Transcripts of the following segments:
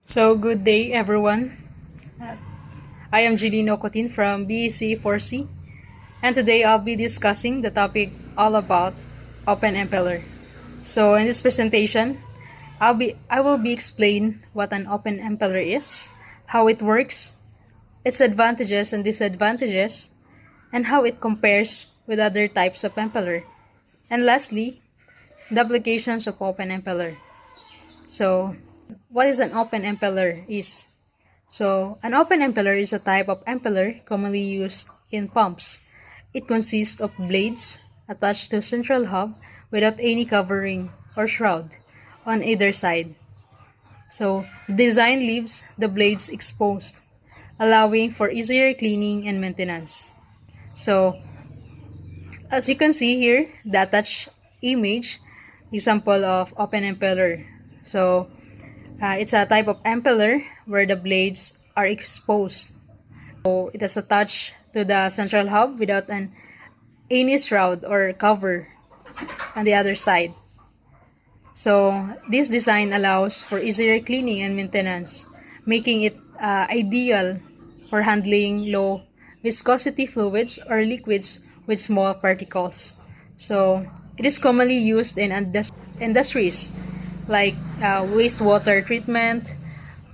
So, good day everyone. I am Julino Cotin from BEC 4C, and today I'll be discussing the topic all about Open Impeller. So, in this presentation, I will be explain what an Open Impeller is, how it works, its advantages and disadvantages, and how it compares with other types of impeller. And lastly, the applications of Open Impeller. So, what is an open impeller is? So, an open impeller is a type of impeller commonly used in pumps. It consists of blades attached to a central hub without any covering or shroud on either side. So, the design leaves the blades exposed, allowing for easier cleaning and maintenance. So, as you can see here, the attached image, example of open impeller. So, it's a type of impeller where the blades are exposed. So, it is attached to the central hub without any shroud or cover on the other side. So, this design allows for easier cleaning and maintenance, making it ideal for handling low viscosity fluids or liquids with small particles. So, it is commonly used in industries like wastewater treatment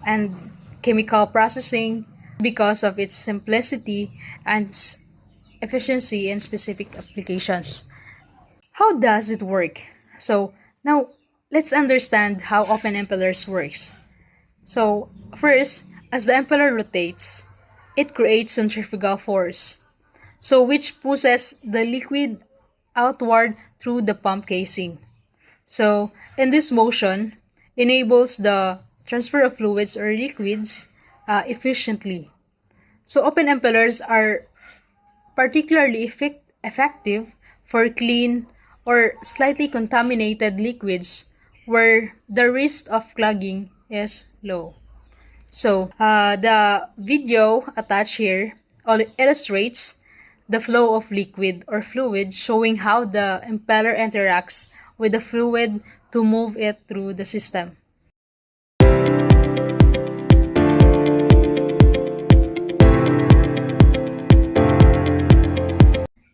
and chemical processing because of its simplicity and efficiency in specific applications. How does it work? So now let's understand how open impellers works. So first, as the impeller rotates, it creates centrifugal force, so which pushes the liquid outward through the pump casing. So, in this motion, enables the transfer of fluids or liquids efficiently. So, open impellers are particularly effective for clean or slightly contaminated liquids where the risk of clogging is low. So, the video attached here illustrates the flow of liquid or fluid, showing how the impeller interacts with the fluid to move it through the system.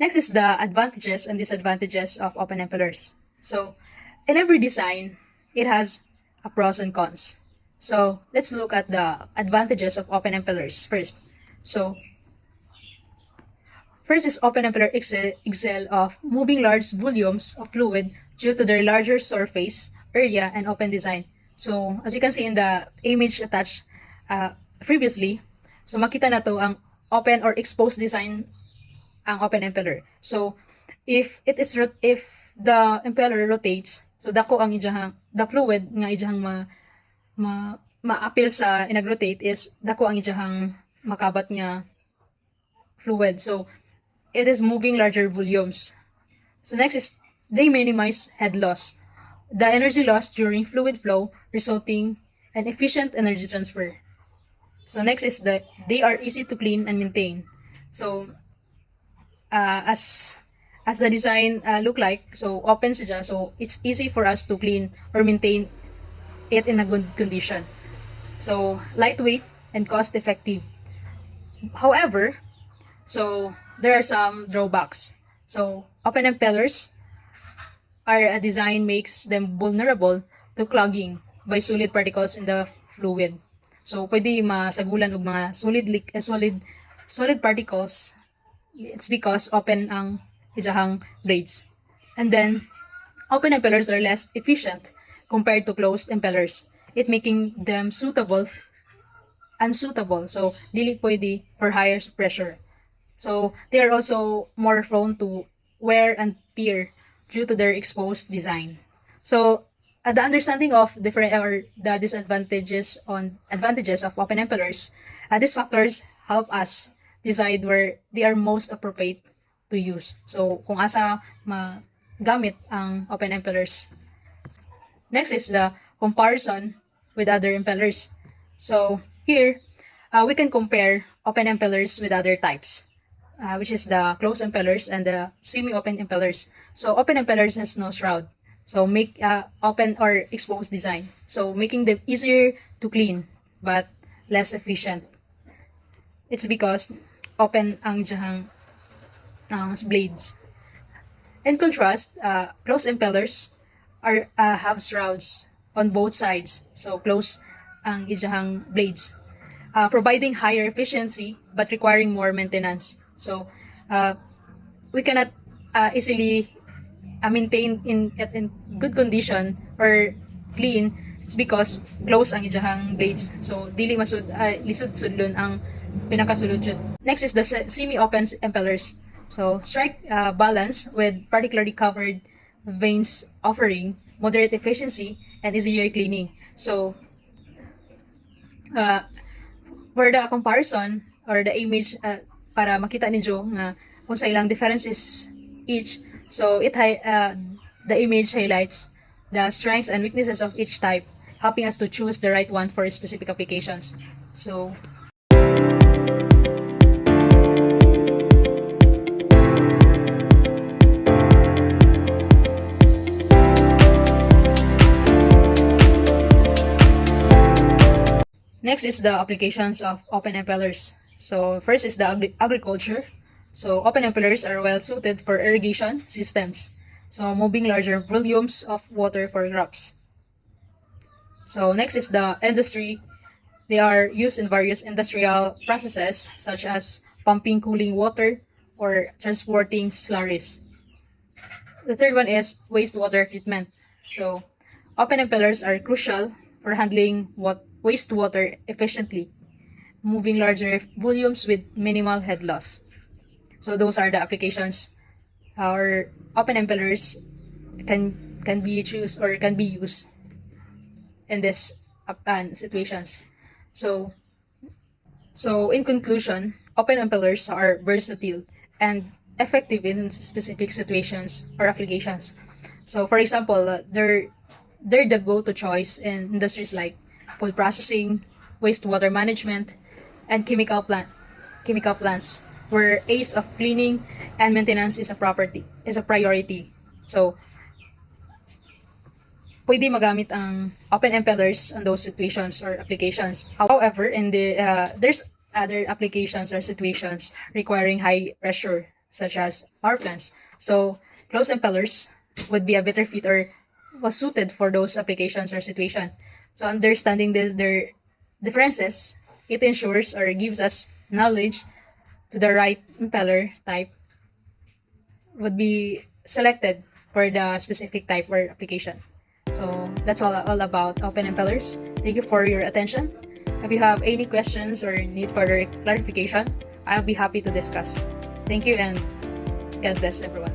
Next is the advantages and disadvantages of open impellers. So, in every design, it has a pros and cons. So, let's look at the advantages of open impellers first. So, first is open impeller excel of moving large volumes of fluid due to their larger surface area and open design. So, as you can see in the image attached previously, so makita na to ang open or exposed design ang open impeller. So, if the impeller rotates, so dako ang the fluid nga ijahang ma-appeal sa inag-rotate is dako ang ijahang makabat nga fluid. So, it is moving larger volumes. So next is they minimize head loss, the energy lost during fluid flow resulting in efficient energy transfer. So next is that they are easy to clean and maintain. So as the design look like, so open siya, so it's easy for us to clean or maintain it in a good condition. So lightweight and cost effective. However, so there are some drawbacks. So, open impellers are a design makes them vulnerable to clogging by solid particles in the fluid. So, pwede masagulan og mga solid particles. It's because open ang ijahang blades. And then, open impellers are less efficient compared to closed impellers. It making them unsuitable. So, dili pwede for higher pressure. So, they are also more prone to wear and tear due to their exposed design. So, the understanding of different or the advantages of open impellers, these factors help us decide where they are most appropriate to use. So, kung asa magamit ang open impellers. Next is the comparison with other impellers. So, here, we can compare open impellers with other types. Which is the closed impellers and the semi-open impellers. So open impellers has no shroud. So make open or exposed design. So making them easier to clean. but less efficient. It's because open ang jahang ng blades. In contrast, closed impellers have shrouds on both sides. So close ang ijahang blades, providing higher efficiency but requiring more maintenance. So we cannot easily maintain in good condition or clean. It's because close ang ijahang blades. So dili masud lisod sudlon ang pinakasulod. Next is the semi-open impellers. So strike balance with particularly covered vanes, offering moderate efficiency and easier cleaning. So for the comparison or the image, para makita ninyo nga kung sa ilang differences each. So the image highlights the strengths and weaknesses of each type, helping us to choose the right one for specific applications. So next is the applications of open impellers. So first is the agriculture. So open impellers are well suited for irrigation systems. So moving larger volumes of water for crops. So next is the industry. They are used in various industrial processes such as pumping cooling water or transporting slurries. The third one is wastewater treatment. So open impellers are crucial for handling wastewater efficiently, moving larger volumes with minimal head loss. So those are the applications our open impellers can be used in this situations. So in conclusion, open impellers are versatile and effective in specific situations or applications. So for example, they're the go-to choice in industries like food processing, wastewater management, and chemical plants, where ease of cleaning and maintenance is a priority. So pwede magamit ang open impellers on those situations or applications. However, in the there's other applications or situations requiring high pressure, such as power plants. So closed impellers would be a better fit or was suited for those applications or situation. So understanding their differences, it ensures or gives us knowledge to the right impeller type would be selected for the specific type or application. So that's all about open impellers. Thank you for your attention. If you have any questions or need further clarification, I'll be happy to discuss. Thank you and God bless everyone.